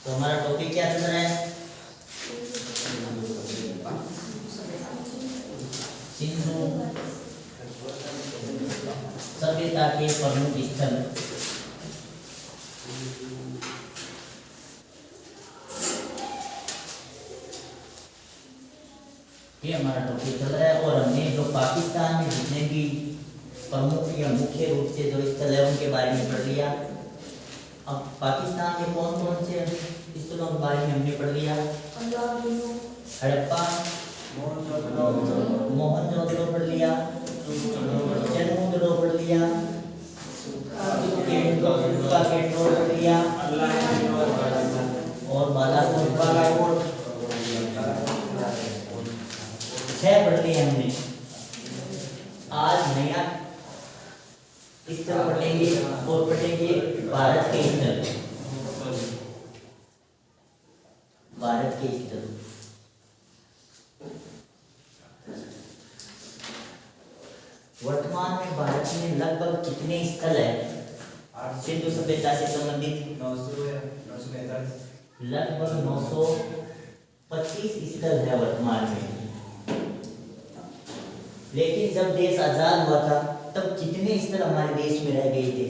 तो हमारा टॉपिक क्या चल रहा है? सिंधु सभ्यता के प्रमुख स्थल। ये हमारा टॉपिक चल रहा है और हमने जो पाकिस्तान में जितने भी प्रमुख या मुख्य रूप से जो स्थल है उनके बारे में पढ़ लिया। अब पाकिस्तान के कौन कौन से स्थलों के बारे में हमने पढ़ लिया? हड़प्पा, मोहनजोदड़ो पढ़ लिया, चनमुंदड़ो पढ़ लिया, केंटोर पढ़ लिया और बालाकोट 6 पढ़ लिए हमने। आज नया स्थल पढ़ेंगे और पढ़ेंगे भारत के स्थल। भारत के स्थल वर्तमान में भारत में लगभग कितने स्थल है? सिंधु सभ्यता से संबंधित लगभग 925 स्थल है वर्तमान में। लेकिन जब देश आजाद हुआ था तब कितने स्थल हमारे देश में रह गए थे?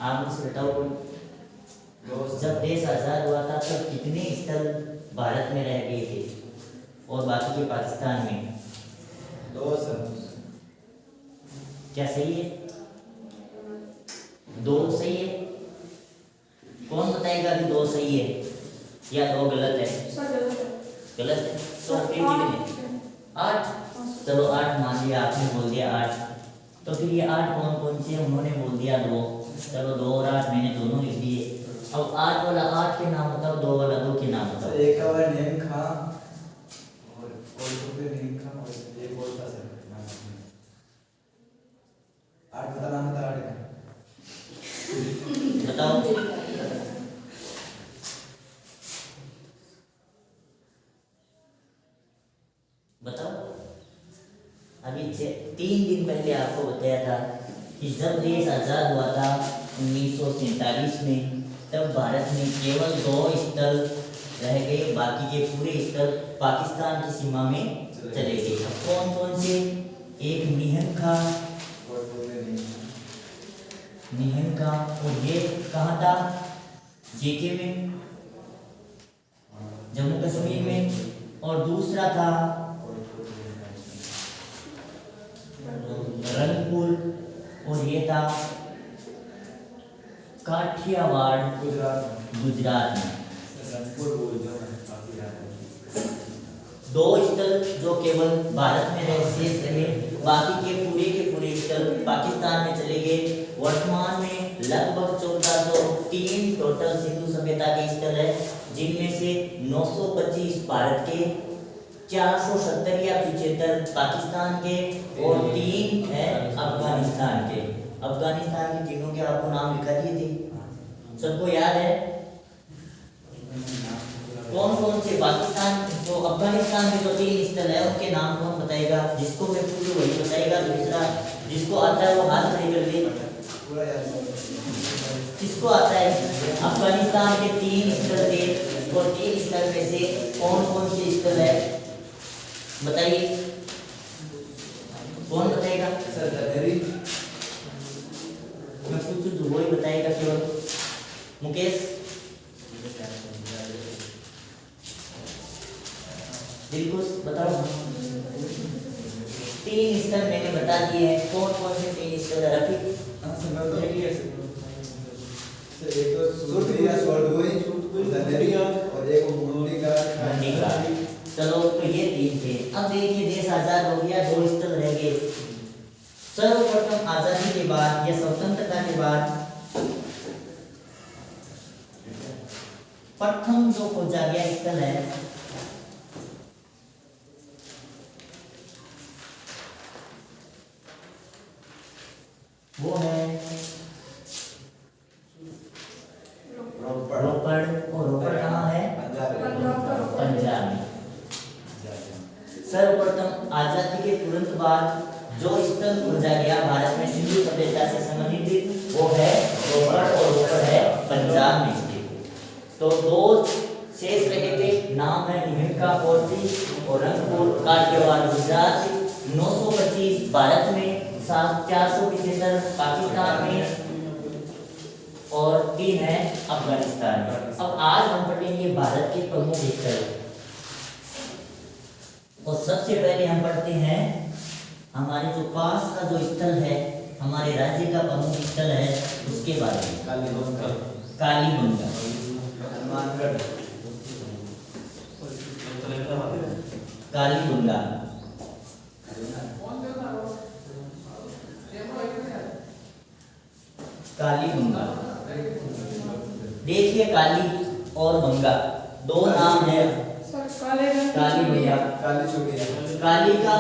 आप मुझसे बताओ कोई। जब देश आजाद हुआ था तब कितने स्थल भारत में रह गए थे और बाकी के पाकिस्तान में? 2 सर। क्या सही है? 2 सही है? कौन बताएगा कि 2 सही है या 2 गलत है? गलत है तो फिर कितने? 8। चलो 8 मान लिया, आपने बोल दिया 8। तो फिर ये 8 कौन कौन से? उन्होंने बोल दिया 2। चलो 2 और 8 मैंने दोनों लिख दिए। अब 8 वाला 8 के नाम बताओ, 2 वाला 2 के नाम बताओ। एक का वाला नेम खा और तो पे नेम खा और ये बोलता सर नाम। 8 का नाम बता 8 का बताओ। बताओ। अभी 3 दिन पहले आपको बताया था कि जब देश आजाद हुआ था 1947 में, तब भारत में केवल 2 स्थल रह गए, बाकी के पूरे स्थल पाकिस्तान की सीमा में चले गए। कौन कौन से? एक निहन का और ये कहाँ था? जेके में, जम्मू कश्मीर में। और दूसरा था रंगपुर और ये था काठियावाड़ गुजरात में। 2 स्थल जो केवल भारत में शेष रहे, बाकी के पूरे स्थल पाकिस्तान में चले गए। वर्तमान में लगभग 1403 टोटल सिंधु सभ्यता के स्थल है, जिनमें से 925 भारत के, 470 या 75 पाकिस्तान के और 3 है अफगानिस्तान के। अफगानिस्तान के तीनों के आपको नाम लिखा दिए थे, सबको याद है? कौन कौन से? पाकिस्तान जो अफगानिस्तान के जो 3 स्थल है उनके नाम कौन बताएगा? जिसको मैं पूछूं वही बताएगा। दूसरा जिसको आता है वो हाथ खड़े कर ले। किसको आता है? अफगानिस्तान के 3 स्थल थे और 3 स्थल में से कौन कौन से स्थल है बताइए। कौन बताएगा? मैं पूछूं तो वही बताएगा केवल। मुकेश, दिलकुश बताओ। 3 स्थल मैंने बता दिए हैं। कौन कौन से 3 स्थल है? रफीक एक तो सूर्या और एक मुंडी का। चलो तो ये 3 थे। अब देखिए देश आजाद हो गया, 2 स्थल रह गए। सर्वप्रथम आजादी के बाद या स्वतंत्रता के बाद प्रथम जो खोजा गया स्थल है वो है रोपड़। और रोपड़ कहाँ है? पंजाब में। सर्वप्रथम आजादी के तुरंत बाद जो स्थल खोजा गया भारत में सिंधु सभ्यता से संबंधित, वो है रोहतक और रोहतक है पंजाब में स्थित। तो दो शेष रहे थे, नाम है निमिका पोर्टी और रंगपुर काठियावाड़ गुजरात। 925 भारत में, 475 पाकिस्तान में और 3 है अफगानिस्तान में। अब आज हम पढ़ेंगे भारत के प्रमुख स्थल। और सबसे पहले हम पढ़ते हैं हमारे जो पास का जो स्थल है, हमारे राज्य का प्रमुख स्थल है, उसके बारे में। कालीबंगा, हनुमानगढ़, कालीबंगा। कालीबंगा, देखिए काली और बंगा दो नाम है। कालीबंगा, काली चूड़ियाँ, काली का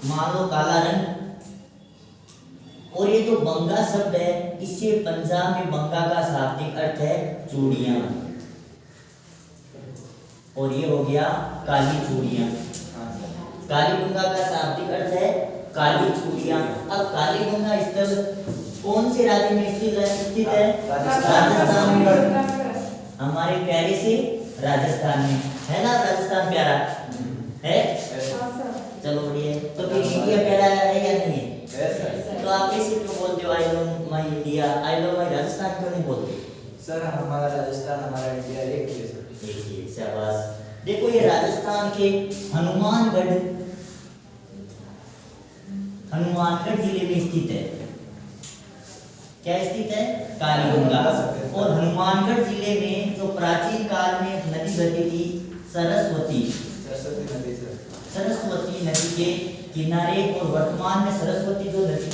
मान लो काला रंग, और ये जो बंगा शब्द है, इससे पंजाब में बंगा का शाब्दिक अर्थ है चूड़ियां, और ये हो गया काली चूड़ियां। कालीबंगा का शाब्दिक अर्थ है काली चूड़ियां। अब कालीबंगा स्थल कौन से राज्य में स्थित है? राजस्थान में, हमारे प्यारे से राजस्थान में है ना। राजस्थान प्यारा है, चलो बढ़िया। तो फिर इंडिया प्यारा है या नहीं है? तो आप ऐसे क्यों बोलते हो I love my India, I love my Rajasthan क्यों नहीं बोलते? सर हमारा राजस्थान हमारा इंडिया एक ही है सर। एक ही, शाबाश। देखो ये राजस्थान के हनुमानगढ़ जिले में स्थित है। क्या स्थित है? कालीबंगा। और हनुमानगढ़ जिले में जो प्राचीन काल में नदी बहती थी सरस्वती नदी सर। सरस्वती नदी के किनारे, और वर्तमान में सरस्वती जो नदी,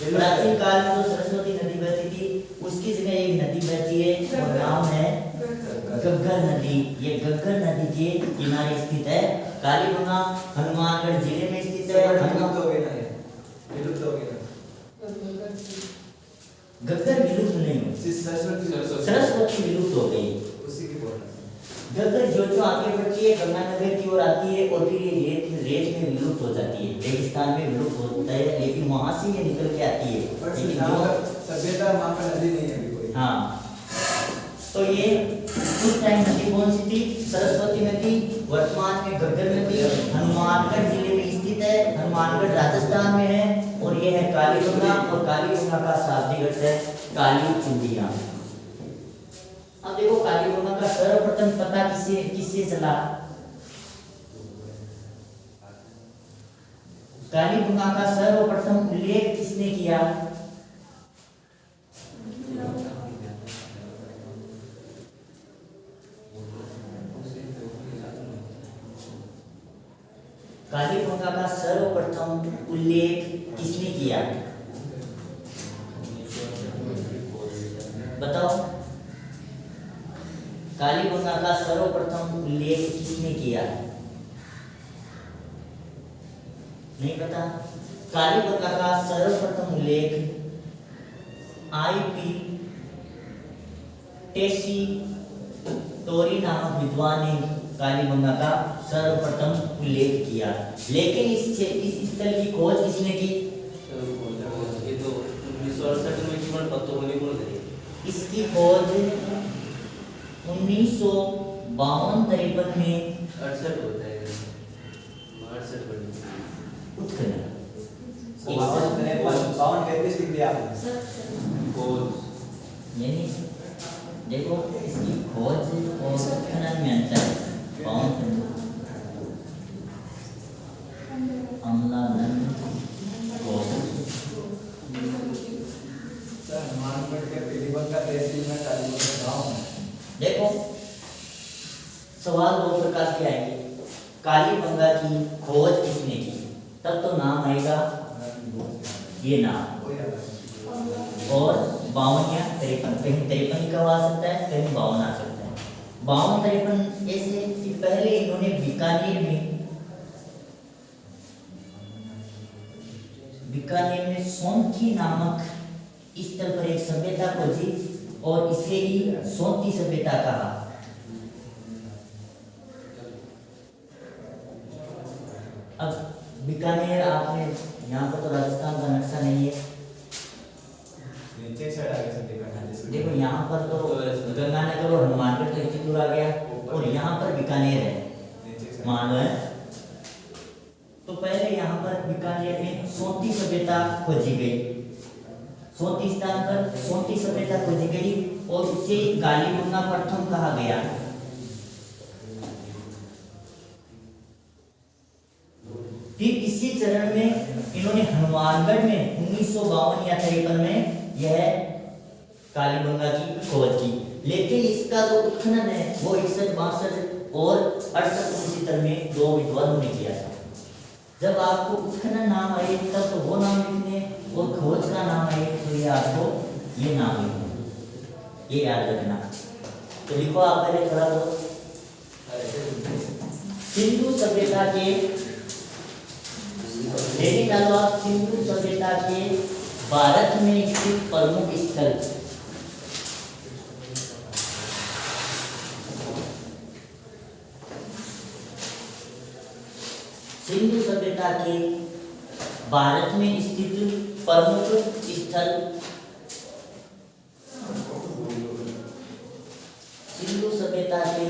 प्राचीन काल में जो सरस्वती नदी बहती थी उसकी जगह एक नदी बहती है, और नाम है गग्गर नदी। ये गग्गर नदी के किनारे स्थित है कालीबंगा, हनुमानगढ़ जिले में स्थित है। विलुप्त हो गया। गग्गर विलुप्त नहीं हो, सरस्वती विलुप्त हो गई, उसी की बोल रहा गग्गर जो आगे बढ़ती है गंगानगर की ओर आती है, और फिर ये रेत में विलुप्त हो जाती है, रेगिस्तान में विलुप्त होता है, लेकिन वहां से ये निकल के आती है। लेकिन जो सभ्यता वहाँ पर नदी नहीं है अभी कोई। हाँ, तो ये उस टाइम नदी कौन सी थी? सरस्वती नदी। वर्तमान में गग्गर नदी हनुमानगढ़ जिले में स्थित है, हनुमानगढ़ राजस्थान में है, और ये है कालीबंगा, और कालीबंगा का शाब्दिक अर्थ है काली चूड़ियां। अब देखो कालीबंगा का सर्वप्रथम पता किससे चला? कालीबंगा का सर्वप्रथम उल्लेख किसने किया? कालीबंगा का सर्वप्रथम उल्लेख किसने किया? बताओ, कालीबंगा का सर्वप्रथम उल्लेख किसने किया? नहीं पता? कालीबंगा का सर्वप्रथम उल्लेख I.P. टेसी टोरी नामक विद्वान ने कालीबंगा का सर्वप्रथम उल्लेख किया। लेकिन इस स्थल की खोज किसने की? ये तो 1968 में केवल पत्तों को नहीं बोलते। इसकी खोज 1952-53 में 68 होता है, 68 बड़ी उत्खनन। 52-33 लिख दिया आपने। खोज यानी देखो इसकी खोज और उत्खनन में अंतर है। सर हनुमानगढ़ के पीलीभीत का तहसील में कालीबंगा गांव है। देखो सवाल दो प्रकार के आएंगे। कालीबंगा की खोज किसने की? तब तो नाम आएगा ये नाम, और 52 या 53, कहीं 53 कब आ सकता है, कहीं 52 आ सकता है। 52-53 ऐसे कि पहले इन्होंने बीकानेर में सोंथी नामक स्थल पर एक सभ्यता खोजी, और इसे ही सोंथी सभ्यता कहा। अब बीकानेर आपने यहाँ पर तो राजस्थान का नक्शा नहीं है। नीचे साइड आगे से देखा जैसे देखो यहाँ पर तो गंगानगर और हनुमानगढ़ तो इतनी दूर आ गया, और यहाँ पर बीकानेर है, नीचे से मान लो है। तो पहले यहाँ पर बीकानेर में सोती सभ्यता खोजी गई, सोती स्थान पर सोती सभ्यता खोजी गई और उसे कालीबंगा प्रथम कहा गया। फिर इसी चरण में इन्होंने हनुमानगढ़ में 1952 या 53 में यह कालीबंगा की खोज की, लेकिन इसका जो उत्खनन है वो 61, 62 और 68, 69 में 2 विद्वानों ने किया था। जब आपको उत्खनन नाम आए तब तो वो नाम लिखने, और खोज का नाम आए तो ये आपको ये नाम लिखना, ये याद रखना। तो लिखो आप पहले थोड़ा बहुत। सिंधु सभ्यता के डालो आप, सिंधु सभ्यता के भारत में स्थित प्रमुख स्थल। सिंधु सभ्यता के भारत में स्थित प्रमुख स्थल। सिंधु सभ्यता के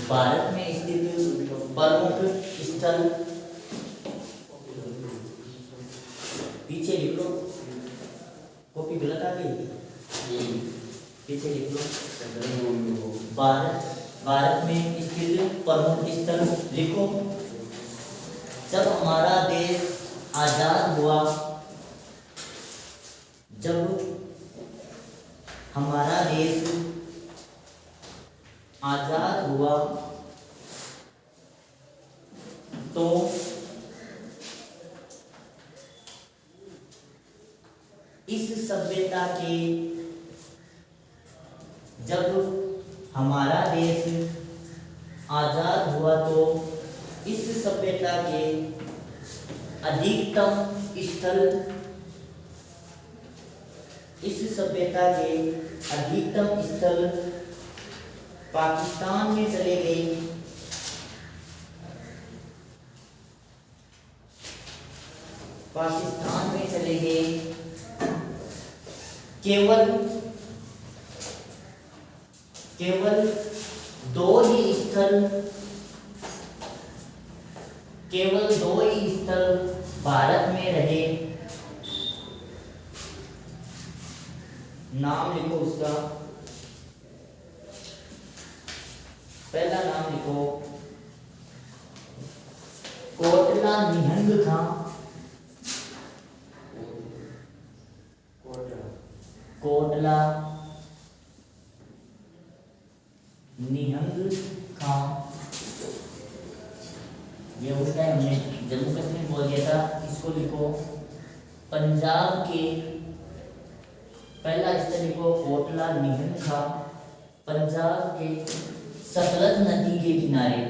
भारत में स्थित प्रमुख स्थल। पीछे लिख लो, कॉपी गलत आ गई, पीछे लिख लो। भारत में स्थित प्रमुख स्थल लिखो। जब हमारा देश आजाद हुआ, जब हमारा देश आजाद हुआ तो इस सभ्यता के, जब हमारा देश आजाद हुआ तो इस सभ्यता के अधिकतम स्थल, इस सभ्यता के अधिकतम स्थल पाकिस्तान में चले गए। पाकिस्तान में चले गए। केवल दो ही स्थल भारत में रहे। नाम लिखो उसका, पहला नाम लिखो कोटला निहंग खां। कोटला निहंग खां, ये उस टाइम हमने जम्मू कश्मीर बोल दिया था, इसको लिखो। पंजाब के पहला स्थल लिखो कोटला निहंग खां, पंजाब के सतलज नदी के किनारे,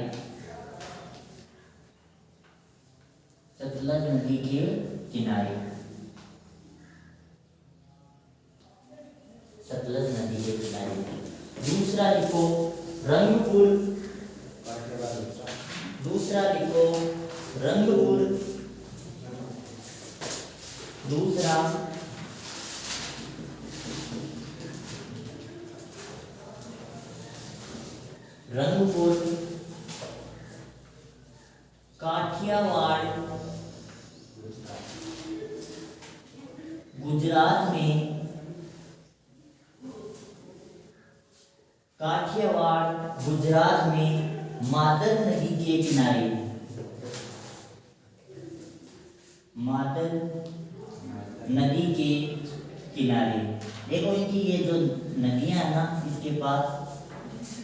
सतलज नदी के किनारे, सतलज नदी के किनारे। दूसरा लिखो रंगपुर, दूसरा लिखो रंगपुर, दूसरा रंगपुर। काठियावाड़ गुजरात में, काठियावाड़ गुजरात में मादल नदी के किनारे, मादल नदी के किनारे। देखो इनकी ये जो नदियां है ना, इसके पास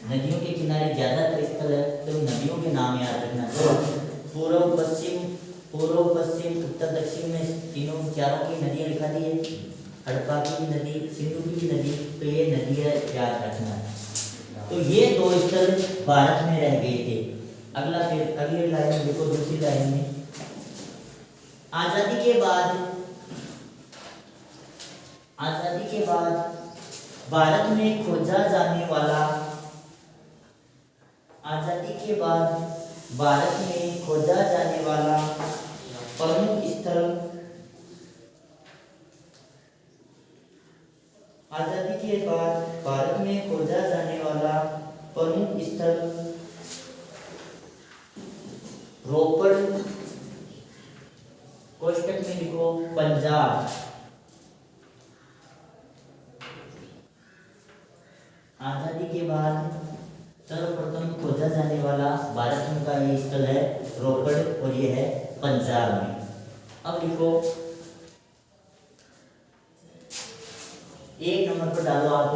नदियों के किनारे ज्यादातर स्थल है, तो नदियों के नाम याद रखना। तो पूर्व पश्चिम उत्तर दक्षिण में तीनों चारों की नदियां लिखा दी है, हड़प्पा की नदी, सिंधु की नदी, तो ये नदियां याद रखना। तो ये दो स्थल भारत में रह गए थे। अगला फिर अगली लाइन देखो, दूसरी लाइन में आजादी के बाद भारत में खोजा जाने वाला, आजादी के बाद भारत में खोजा जाने वाला प्रमुख स्थल आजादी के बाद भारत में खोजा जाने वाला प्रमुख स्थल रोपड़, कोष्टक में लिखो पंजाब। आजादी के बाद सर्वप्रथम खोजा जाने वाला भारत में का ये स्थल है रोपड़ और ये है पंजाब में। अब लिखो एक नंबर पर डालो आप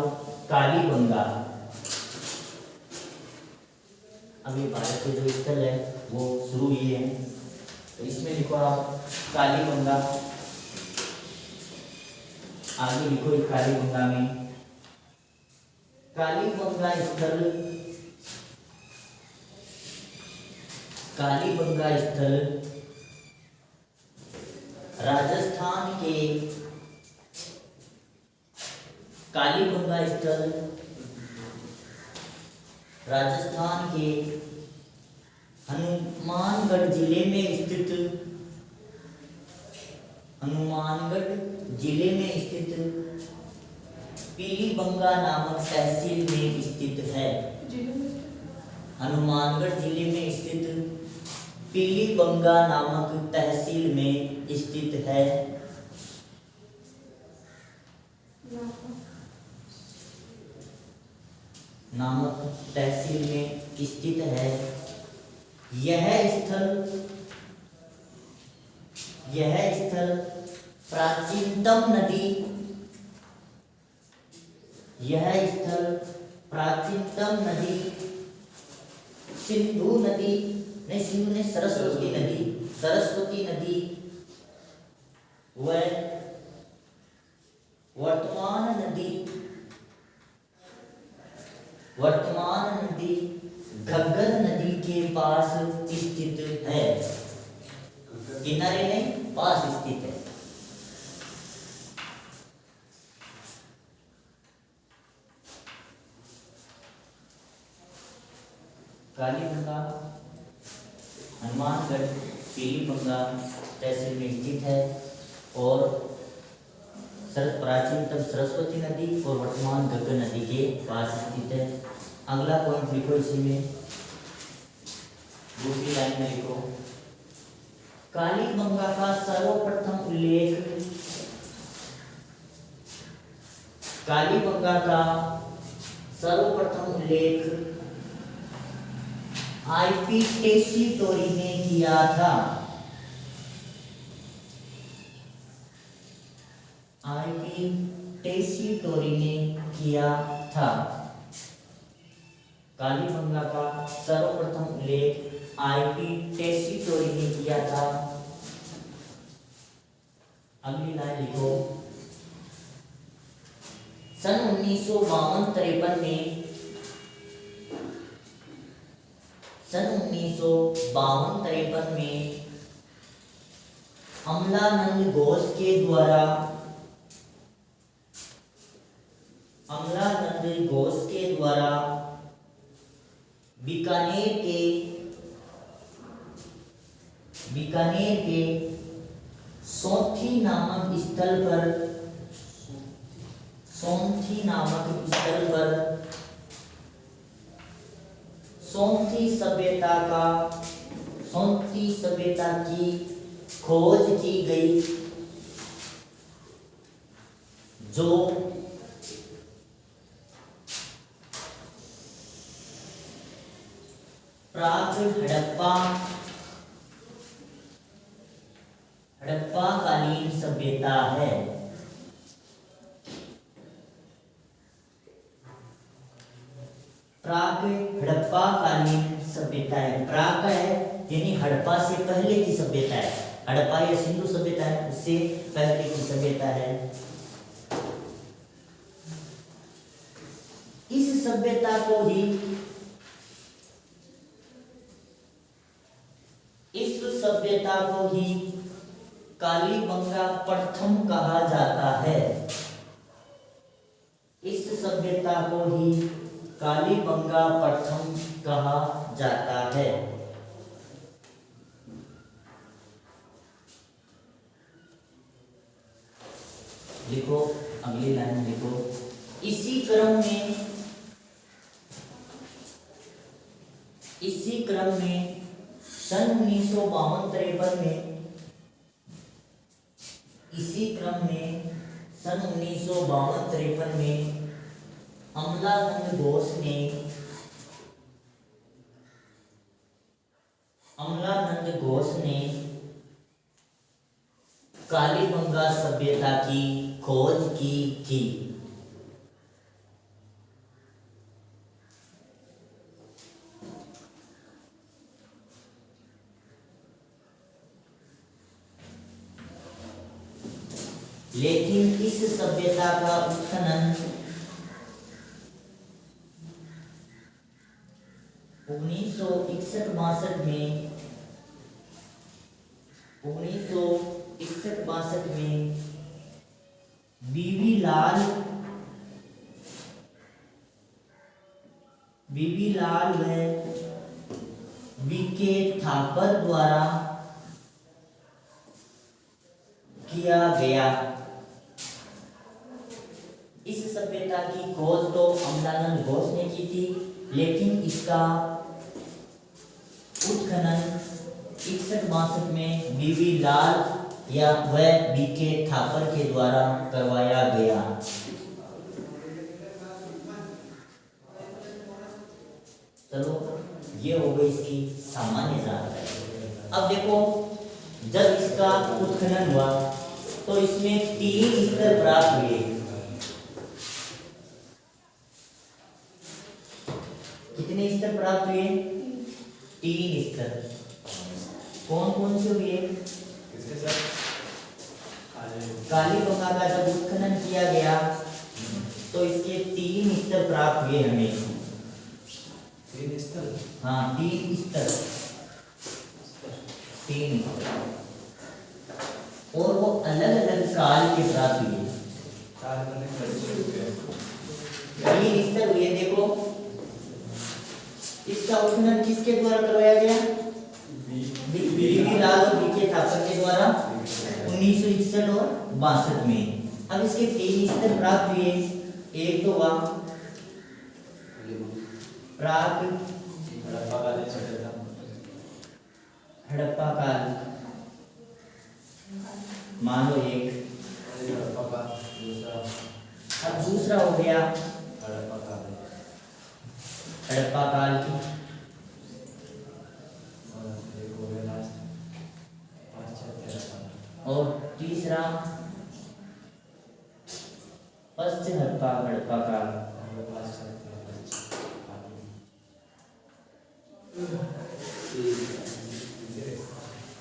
कालीबंगा। अब ये भारत के जो स्थल है वो शुरू ये है, तो इसमें लिखो आप कालीबंगा। आगे लिखो इस कालीबंगा में कालीबंगा स्थल, कालीबंगा स्थल राजस्थान के, कालीबंगा स्थल राजस्थान के हनुमानगढ़ जिले में स्थित, हनुमानगढ़ जिले में स्थित पीलीबंगा नामक तहसील में स्थित है। हनुमानगढ़ जिले में स्थित पीलीबंगा नामक तहसील में स्थित है। नामक तहसील में स्थित है। यह स्थल प्राचीनतम नदी, यह स्थल प्राचीनतम नदी सिंधु नदी, नहीं सिंधु नहीं, सरस्वती नदी, सरस्वती नदी व वर्तमान नदी घग्गर नदी के पास स्थित है। किनारे नहीं, पास स्थित है। कालीबंगा हनुमानगढ़ पीलीबंगा तहसील में स्थित है और प्राचीनतम सरस्वती नदी और वर्तमान घग्गर नदी के पास स्थित है। अगला पॉइंट लिखो इसी में, दूसरी लाइन में लिखो कालीबंगा का सर्वप्रथम उल्लेख, कालीबंगा का सर्वप्रथम उल्लेख आईपी टेसीटोरी ने किया था। आईपी टेसीटोरी ने किया था। कालीबंगा का सर्वप्रथम उल्लेख आईपी टेसीटोरी ने किया था। अगली लाइन लिखो सन 1952-53 में, सन 1952-53 में अमलानंद घोष के द्वारा, अमलानंद घोष के द्वारा बीकानेर के सोंथी नामक स्थल पर, सोंथी नामक स्थल पर सोंथी सभ्यता की खोज की गई, जो प्राग हड़प्पा कालीन सभ्यता है। प्राग हड़प्पा कालीन सभ्यता है। प्राग का है यानी हड़प्पा से पहले की सभ्यता है। हड़प्पा या सिंधु सभ्यता है, उससे पहले की सभ्यता है। इस सभ्यता को ही, इस सभ्यता को ही कालीबंगा प्रथम कहा जाता है। इस सभ्यता को ही कालीबंगा प्रथम कहा जाता है। लिखो अगली लाइन लिखो इसी क्रम में सन 1952-53 में इसी क्रम में सन 1952-53 में अमलानंद घोष ने कालीबंगा सभ्यता की खोज की थी। लेकिन इस सभ्यता का उत्खनन 1961-62 में बीबी लाल व बीके थापर द्वारा किया गया। इस सभ्यता की खोज तो अमलानंद घोष ने की थी, लेकिन इसका उत्खनन 61-62 में बीबी लाल या व बीके थापर के द्वारा करवाया गया। चलो ये हो गई इसकी सामान्य जानकारी। अब देखो, जब इसका उत्खनन हुआ तो इसमें 3 स्तर प्राप्त हुए। कितने स्तर प्राप्त हुए? 3 स्तर। कौन कौन से हुए? किसके साथ? कालीबंगा का जब उत्खनन किया गया तो इसके 3 स्तर प्राप्त हुए हमें। 3 स्तर? हाँ, 3 स्तर। 3 और वो अलग अलग काल के प्राप्त हुए। 3 स्तर हुए। देखो, इसका उत्खनन किसके द्वारा करवाया गया? बीबी लाल और बीके थापर के द्वारा 1961 और 62 में। अब इसके 3 स्तर प्राप्त हुए। एक तो हुआ प्राक हड़प्पा काल, मान लो एक। अब दूसरा हो गया हड़प्पा काल की, और तीसरा पश्चिम हड़प्पा काल।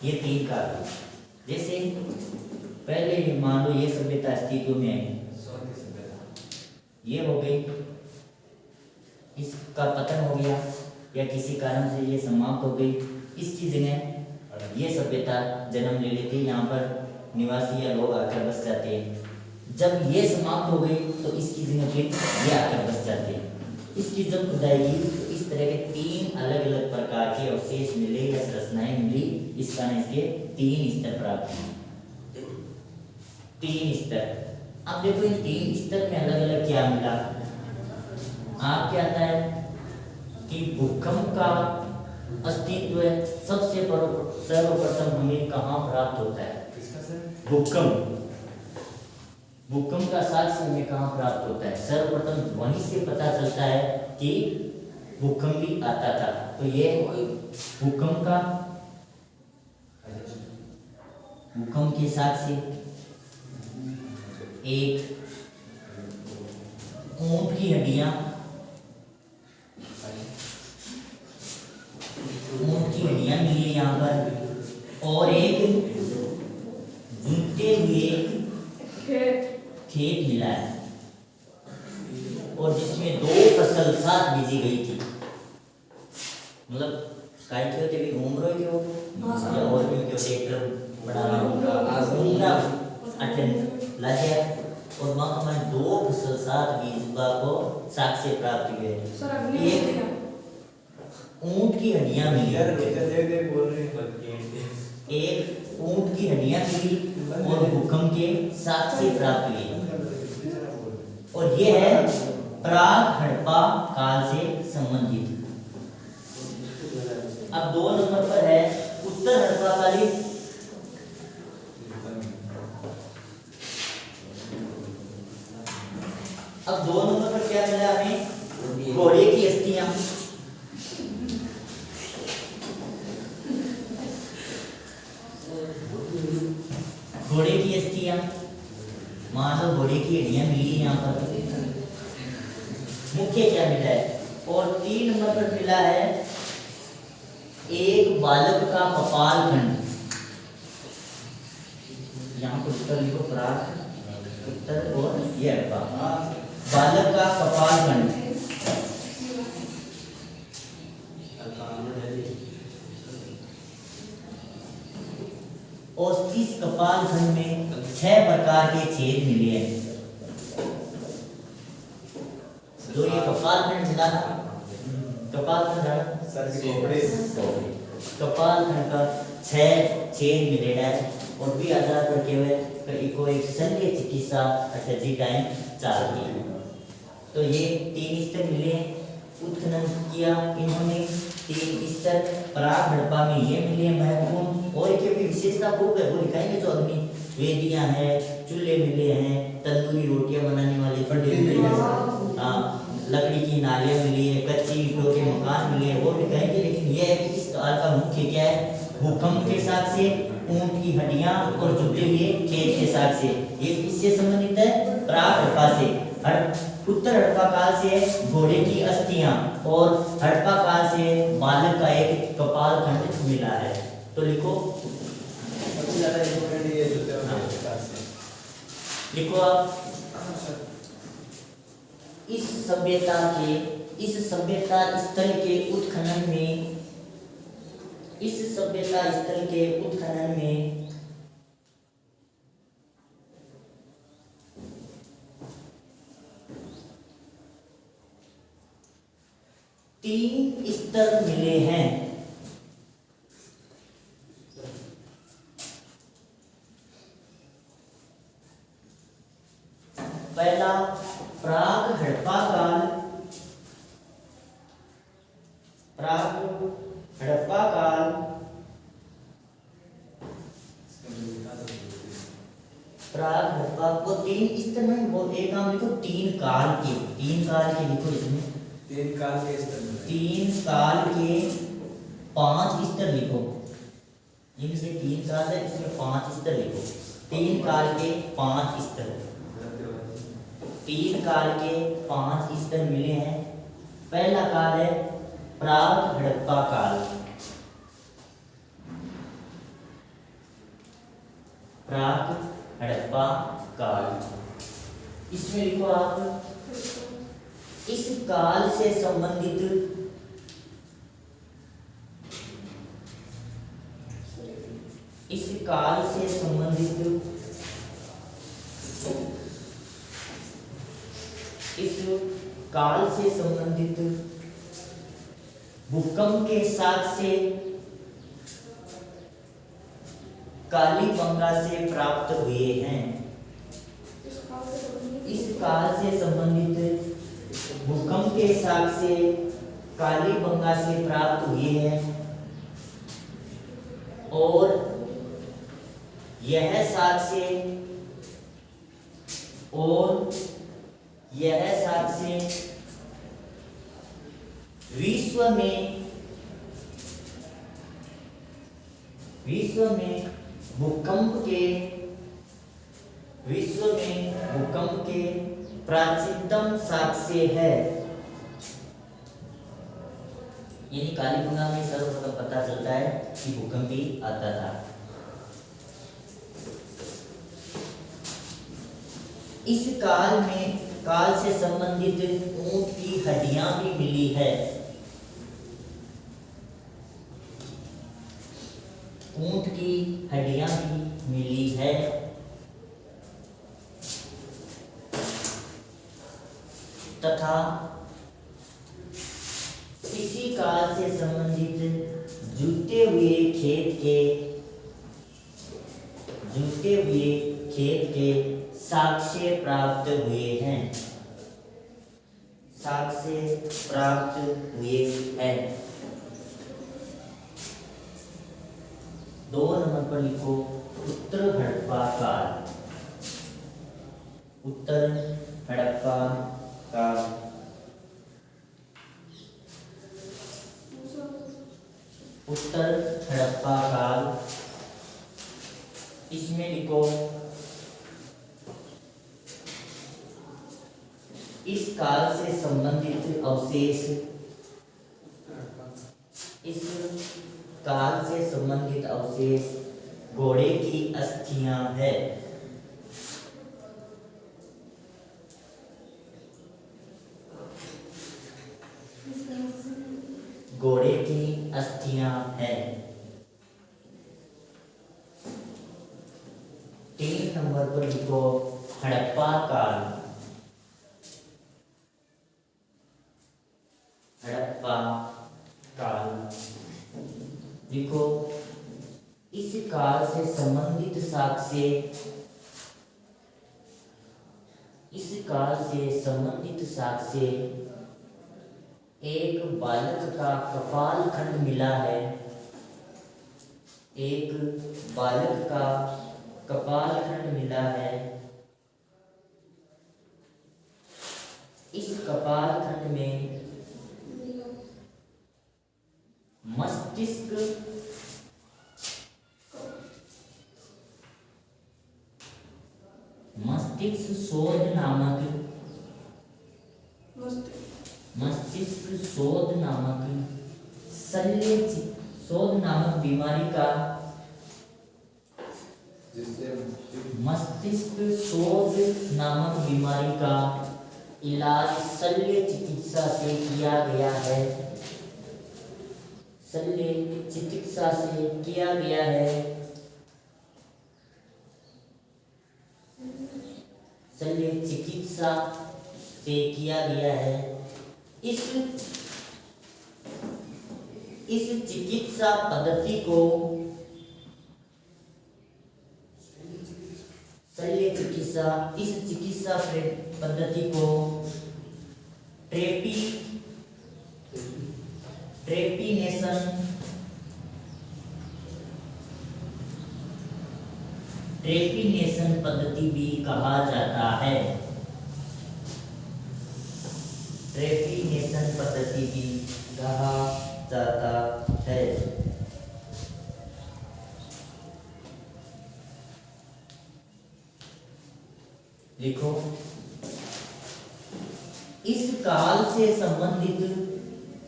ये 3 काल। जैसे पहले मान लो ये सभ्यता अस्तित्व में आई, ये हो गई, इसका पतन हो गया या किसी कारण से ये समाप्त हो गई। इसकी जगह ये सभ्यता जन्म ले लेती है, यहाँ पर निवासी या लोग आकर बस जाते हैं। जब ये समाप्त हो गई तो इसकी जगह फिर ये आकर बस जाते हैं। इसकी जब खुदाई की तो इस तरह के 3 अलग अलग प्रकार के अवशेष मिले या संरचनाएं मिली। इस कारण इसके 3 स्तर प्राप्त हुए। 3 स्तर। अब देखो, इन 3 स्तर में अलग अलग क्या मिला। आप क्या आता है कि भूकंप का अस्तित्व सबसे सर्वप्रथम हमें कहाँ प्राप्त होता है? भूकंप का साक्ष्य हमें कहाँ प्राप्त होता है? सर्वप्रथम वहीं से पता चलता है कि भूकंप भी आता था। तो ये भूकंप के साक्ष्य एक ऊंट की हड्डियां मिली है यहाँ पर, और एक झुनते हुए खेत मिला है, और जिसमें 2 फसल साथ बीजी गई थी। मतलब काय के होते भी घूम रहे थे वो, या और भी क्यों ट्रैक्टर बड़ा घूमना अटेंड लाया, और वहाँ हमें 2 फसल साथ बीजवा को साक्ष्य प्राप्त हुए। एक ऊंट की हड्डियां मिली, एक ऊंट की हड्डियां मिली और भूकंप के साक्ष्य प्राप्त हुए। और ये है प्राग हड़प्पा काल से संबंधित। अब 2 नंबर पर है उत्तर हड़प्पा कालीन। अब 2 नंबर पर क्या मिला हमें? घोड़े की अस्थियां। घोड़े की अस्थियां, मानव घोड़े की हड्डियां मिली है यहाँ पर। मुख्य क्या मिला है? और 3 नंबर पर मिला है एक बालक का कपाल खंड। यहाँ पर उत्तर लिखो प्राग उत्तर और ये हड़प्पा। बालक का कपाल खंड और इस कपाल खंड में 6 प्रकार के छेद मिले हैं। जो ये कपाल खंड मिला ना, कपाल खंड सर के कपड़े कपाल खंड का 6 छेद मिले हैं और भी आधार पर केवल को एक शल्य चिकित्सा जी टाइम चाल की। तो ये 3 स्तर मिले, उत्खनन किया इन्होंने 3 स्तर। प्राग हड़प्पा में ये मिले महत्वपूर्ण, और एक भी विशेषता वो दिखाएंगे। जो अग्नि वेदियां हैं, चूल्हे मिले हैं, तंदूरी रोटियां बनाने वाले चूल्हे मिले हैं, हाँ, लकड़ी की नालियां मिली है, कच्ची ईंटों के मकान मिले हैं, वो भी कहेंगे। लेकिन यह है कि इस काल का मुख्य क्या है? भूकंप के साथ से ऊंट की हड्डियां और झुके हुए खेत के साथ से, ये किससे संबंधित है? प्राग हड़प्पा से। उत्तर हड़प्पा काल से घोड़े की अस्थियां और हड़प्पा काल से बालक का एक कपाल खंड मिला है। तो लिखो सबसे ज्यादा इम्पोर्टेंट ये जूते वाले प्रकार से लिखो आप इस सभ्यता स्थल के उत्खनन में, इस सभ्यता स्थल के उत्खनन में तीन स्तर मिले हैं। पहला प्राग हड़प्पा काल, प्राग हड़प्पा काल, प्राग हड़प्पा को 3 स्तर में वो एक नाम लिखो 3 काल के, 3 काल के लिखो इसमें 3 काल के स्तर में 3 काल के 5 स्तर लिखो। इनसे 3 काल है, इसमें 5 स्तर लिखो। 3 काल के 5 स्तर, 3 काल के 5 स्तर मिले हैं। पहला काल है प्राग हड़प्पा काल, प्राग हड़प्पा काल। इसमें लिखो आप इस काल से संबंधित इस काल से संबंधित इस काल से संबंधित भूकंप के साथ से कालीबंगा से प्राप्त हुए हैं। इस काल से संबंधित भूकंप के साथ से कालीबंगा से प्राप्त हुए हैं और यह साक्ष्य विश्व में भूकंप के प्राचीनतम साक्ष्य है। यानी कालीबंगा में सर्वप्रथम पता चलता है कि भूकंप भी आता था। इस काल से संबंधित ऊंट की हड्डियां भी मिली है। ऊंट की हड्डियां भी मिली है। तथा इसी काल से संबंधित जूते हुए खेत के साक्ष्य प्राप्त हुए हैं। साक्ष्य प्राप्त हुए हैं। 2 नंबर पर लिखो उत्तर हड़प्पा काल। उत्तर हड़प्पा काल। उत्तर हड़प्पा काल, इसमें लिखो इस काल से संबंधित अवशेष, इस काल से संबंधित अवशेष घोड़े की अस्थियां है। घोड़े की अस्थियां है। 3 नंबर पर लिखो हड़प्पा काल। हड़प्पा काल लिखो इस काल से संबंधित साक्ष्य, इस काल से संबंधित साक्ष्य एक बालक का कपाल खंड मिला है। एक बालक का कपाल खंड मिला है। इस कपाल खंड में मस्तिष्क, मस्तिष्क शोध नामक, मस्तिष्क शोध नामक शल्य शोध नामक बीमारी का, मस्तिष्क शोध नामक बीमारी का इलाज शल्य चिकित्सा से किया गया है। शल्य चिकित्सा से किया गया है। शल्य चिकित्सा से किया गया है। इस चिकित्सा पद्धति को शल्य चिकित्सा, इस चिकित्सा पद्धति को ट्रेपिनेशन पद्धति भी कहा जाता है। ट्रेपिनेशन पद्धति भी कहा जाता है। लिखो इस काल से संबंधित,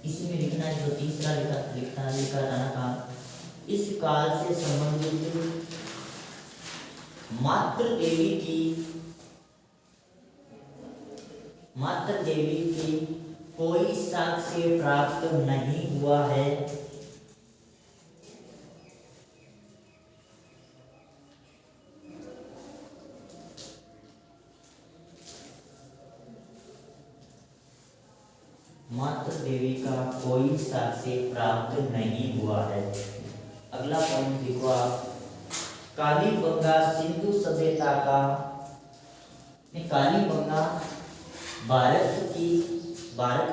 इसमें लिखना है जो तीसरा लिखा जाना था। इस काल से संबंधित मातृ देवी की कोई साक्ष्य प्राप्त नहीं हुआ है। मातृ देवी का कोई साक्ष्य प्राप्त नहीं हुआ है। अगला पॉइंट देखो आप, कालीबंगा सिंधु सभ्यता का, कालीबंगा भारत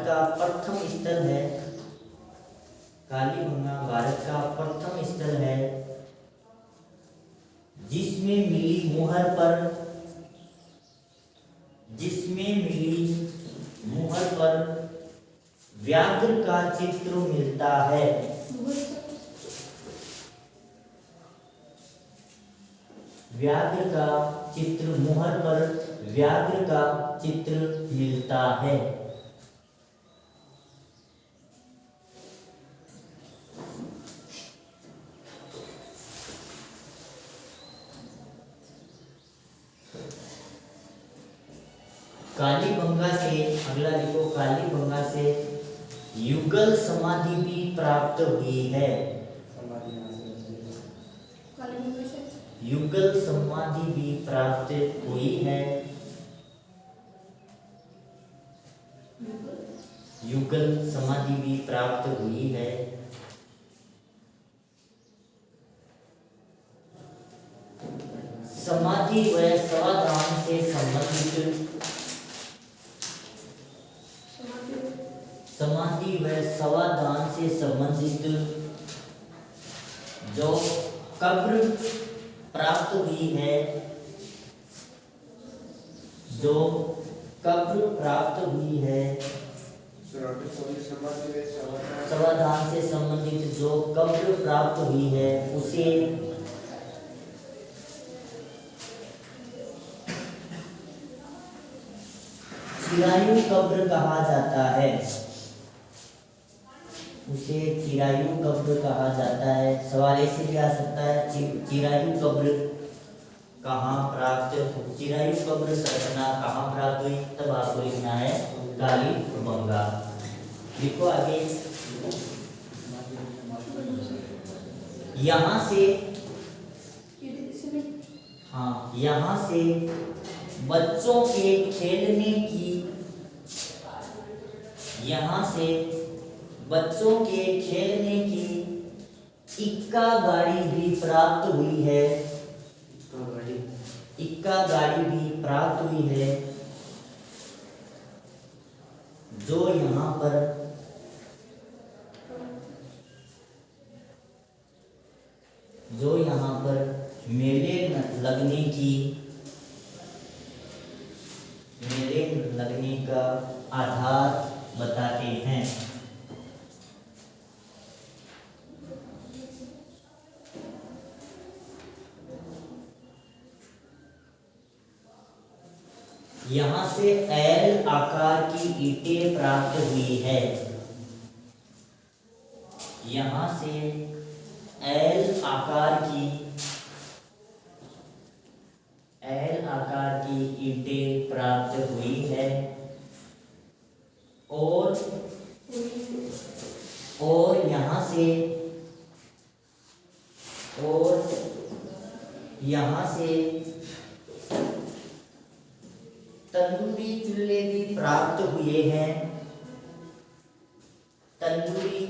का प्रथम स्थल है। कालीबंगा भारत का प्रथम स्थल है जिसमें मिली मुहर पर व्याघ्र का चित्र मिलता है। व्याघ्र का चित्र, मुहर पर व्याघ्र का चित्र मिलता है। कालीबंगा से, अगला लिखो, कालीबंगा से युगल समाधि भी प्राप्त हुई है। युगल समाधि भी प्राप्त हुई है। युगल समाधि भी प्राप्त हुई है। समाधि व समाधान से संबंधित, की वह सवादान से संबंधित जो कब्र प्राप्त हुई है, जो कब्र प्राप्त हुई है, सवादान से संबंधित जो कब्र प्राप्त हुई है उसे चिरायु कब्र कहा जाता है। उसे चिरायु कब्र कहा जाता है। सवाल ऐसे भी आ सकता है चिरायु कब्र कहाँ प्राप्त, चिरायु कब्र संरचना कहाँ प्राप्त हुई, तब आपको लिखना है कालीबंगा। लिखो आगे। यहाँ से, हाँ, यहाँ से बच्चों के खेलने की, यहाँ से बच्चों के खेलने की इक्का गाड़ी भी प्राप्त हुई है। इक्का गाड़ी भी प्राप्त हुई है, जो यहाँ पर मेले लगने का आधार बताते हैं। यहाँ से एल आकार की ईंटें प्राप्त हुई है। यहाँ से एल आकार की ईंटें प्राप्त हुई है और यहाँ से तंदूरी चूल्हे भी प्राप्त हुए हैं। तंदूरी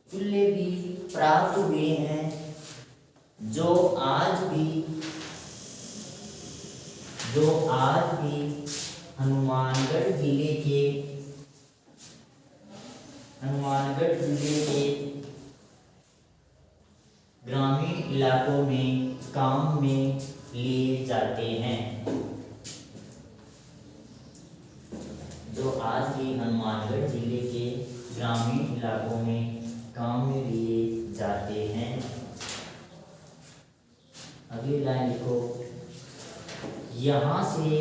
चूल्हे भी प्राप्त हुए हैं, जो आज भी हनुमानगढ़ जिले के ग्रामीण इलाकों में काम में लिए जाते हैं। जो आज भी हनुमानगढ़ जिले के ग्रामीण इलाकों में काम में लिए जाते हैं। अगली लाइन लिखो। यहाँ से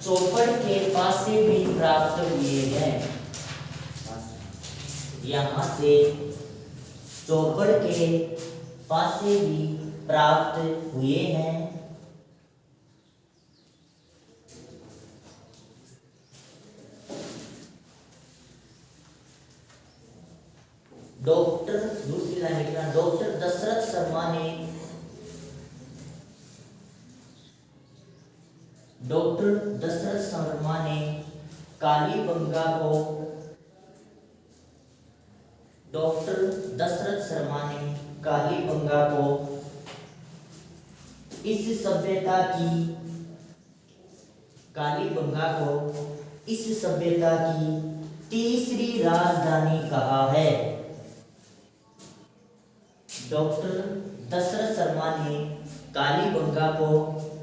चौपड़ के पासे भी प्राप्त हुए हैं। यहाँ से चौपड़ के पासे भी प्राप्त हुए हैं। दूसरी लाइन लिखना। डॉक्टर दशरथ शर्मा ने कालीबंगा को इस सभ्यता की तीसरी राजधानी कहा है। डॉक्टर दशरथ शर्मा ने कालीबंगा को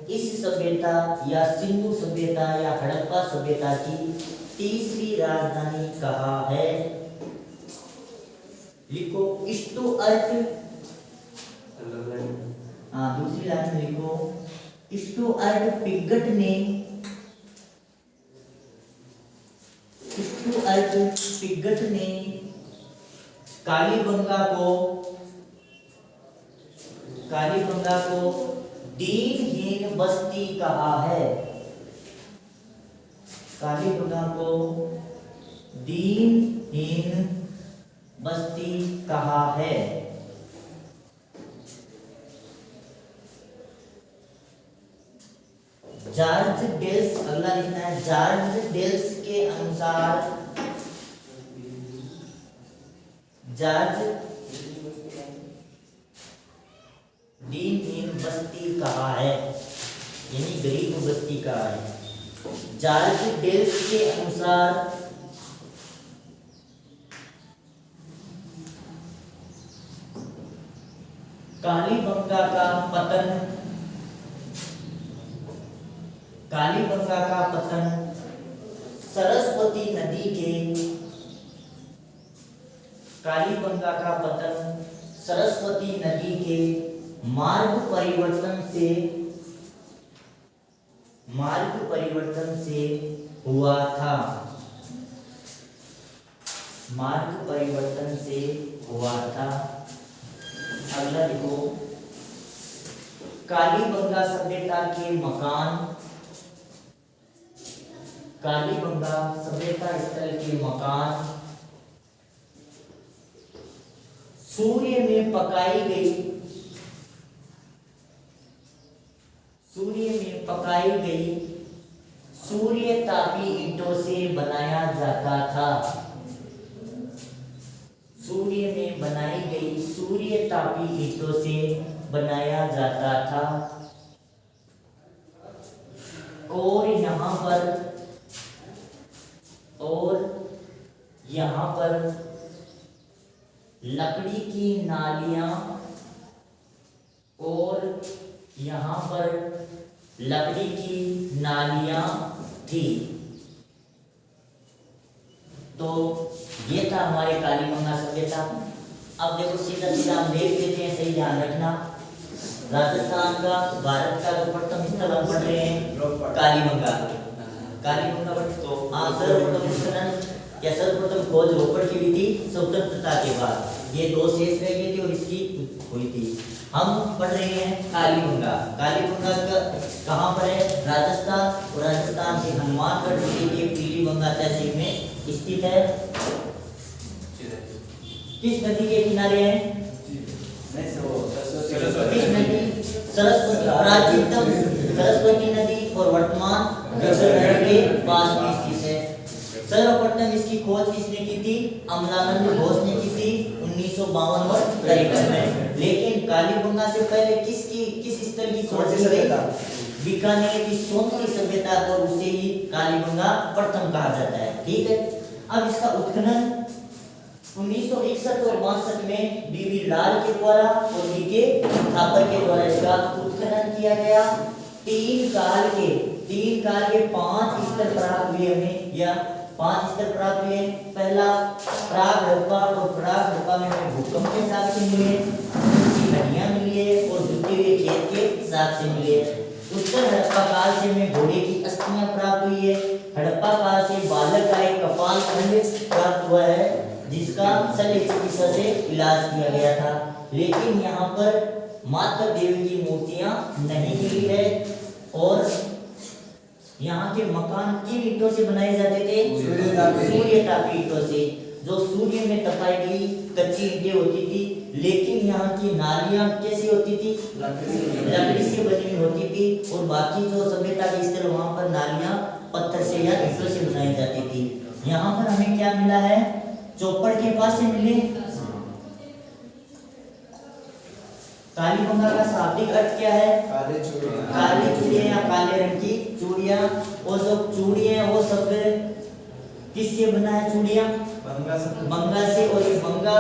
इस सभ्यता या सिंधु सभ्यता या हड़प्पा सभ्यता की तीसरी राजधानी कहा है। लिखो स्टुअर्ट, दूसरी लाइन में लिखो। स्टुअर्ट पिगट ने कालीबंगा को दीनहीन बस्ती कहा है। कालीबंगा को दीनहीन बस्ती कहा है। जॉर्ज डेल्स, अगला लिखना है। जॉर्ज डेल्स के अनुसार दीनहीन बस्ती कहा है, यानी गरीब बस्ती कहा है। जॉर्ज डेल्स के अनुसार कालीबंगा का पतन सरस्वती नदी के मार्ग परिवर्तन से हुआ था। अगला देखो, कालीबंगा सभ्यता स्थल के मकान सूर्य में पकाई गई सूर्य तापी ईंटों से बनाया जाता था। सूर्य में बनाई गई सूर्य तापी ईंटों से बनाया जाता था और यहाँ पर लकड़ी की नालियां थी। तो ये था हमारे कालीबंगा सभ्यता। अब देखो सीधा हम देख लेते हैं, सही ध्यान रखना। राजस्थान का, भारत का जो प्रथम स्थल हम पढ़ रहे हैं कालीबंगा। तो सर्वप्रथम खोज रोपड़ की हुई थी स्वतंत्रता के बाद। ये दो शेष रह गए थे और इसकी हुई थी। हम पढ़ रहे हैं कालीबंगा कहाँ पर है? राजस्थान। और राजस्थान के हनुमानगढ़ जिले के पीलीबंगा तहसील में स्थित है। किस नदी के किनारे है? सरस्वती नदी और वर्तमान के पास में स्थित है। सर्वप्रथम इसकी खोज किसने की थी? अमलानंद घोष ने की थी 1952 और 53 में। लेकिन कालीबंगा से पहले किस स्थल की खोज की गई? बीकानेर की सोनपुरी सभ्यता, और उसे ही कालीबंगा प्रथम कहा जाता है। ठीक है। अब इसका उत्खनन 1961 और 62 में बीबी लाल के द्वारा और बीके थापर के द्वारा इसका उत्खनन किया गया। तीन काल के 5 स्तर प्राप्त हुए हमें, या 5 स्तर प्राप्त हुए। पहला प्राग हड़प्पा, और प्राग हड़प्पा में हमें भूकंप के साक्ष्य मिले, हड्डियां मिली है और जुटे हुए खेत के साक्ष्य मिले। उत्तर हड़प्पा काल से हमें घोड़े की अस्थियां प्राप्त हुई है। हड़प्पा काल से बालक का एक कपाल खंड प्राप्त हुआ है, जिसका शल्य चिकित्सा से इलाज किया गया था। लेकिन यहाँ पर माता देवी की मूर्तियां नहीं मिली है। और यहाँ के मकान किन ईंटों से बनाए जाते थे? सूर्य तापी ईंटों से, जो सूर्य में तपाई गई कच्ची ईंटें होती थी। लेकिन यहाँ की नालियां कैसी होती थी? लकड़ी से बनी हुई होती थी। और बाकी जो सभ्यता के स्थल वहां पर नालियां पत्थर से या ईंटों से बनाई जाती थी। यहाँ पर हमें क्या मिला है? चौपड़ के पास से मिले। कालीबंगा का शाब्दिक अर्थ क्या है? काली चूड़ियां या काले रंग की चूड़ियां। और जो चूड़ियां वो सब किससे बना है? चूड़ियां बंगा से। और ये बंगा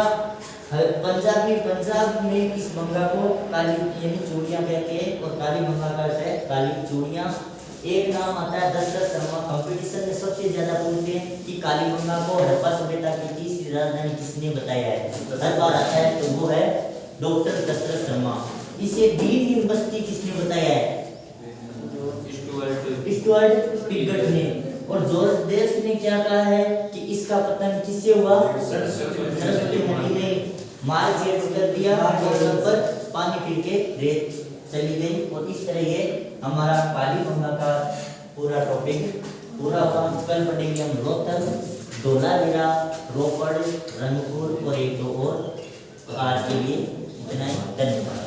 पंजाब में इस बंगा को काली यानी चूड़ियां कहते हैं। और कालीबंगा का अर्थ है काली चूड़ियां। एक नाम आता है दशरथ शर्मा। कंपटीशन में सबसे ज्यादा पूछते हैं कि कालीबंगा को हड़प्पा सभ्यता की तीसरी राजधानी किसने बताया है? हर बार आता है, तो वो है डॉक्टर दशरथ शर्मा। इसे दीन बस्ती किसने बताया है? स्टुअर्ट पिगट ने। और जॉर्ज डेल्स ने क्या कहा है कि इसका पतन किससे हुआ? सरस्वती नदी ने मार्ग कर दिया और सब पर पानी फिर के रेत चली गई। और इस तरह ये हमारा कालीबंगा का पूरा टॉपिक पूरा हुआ। कल पढ़ेंगे हम रोहतक, धौलावीरा, रोपड़, रंगपुर और एक दो और। आज के लिए इतना ही, धन्यवाद।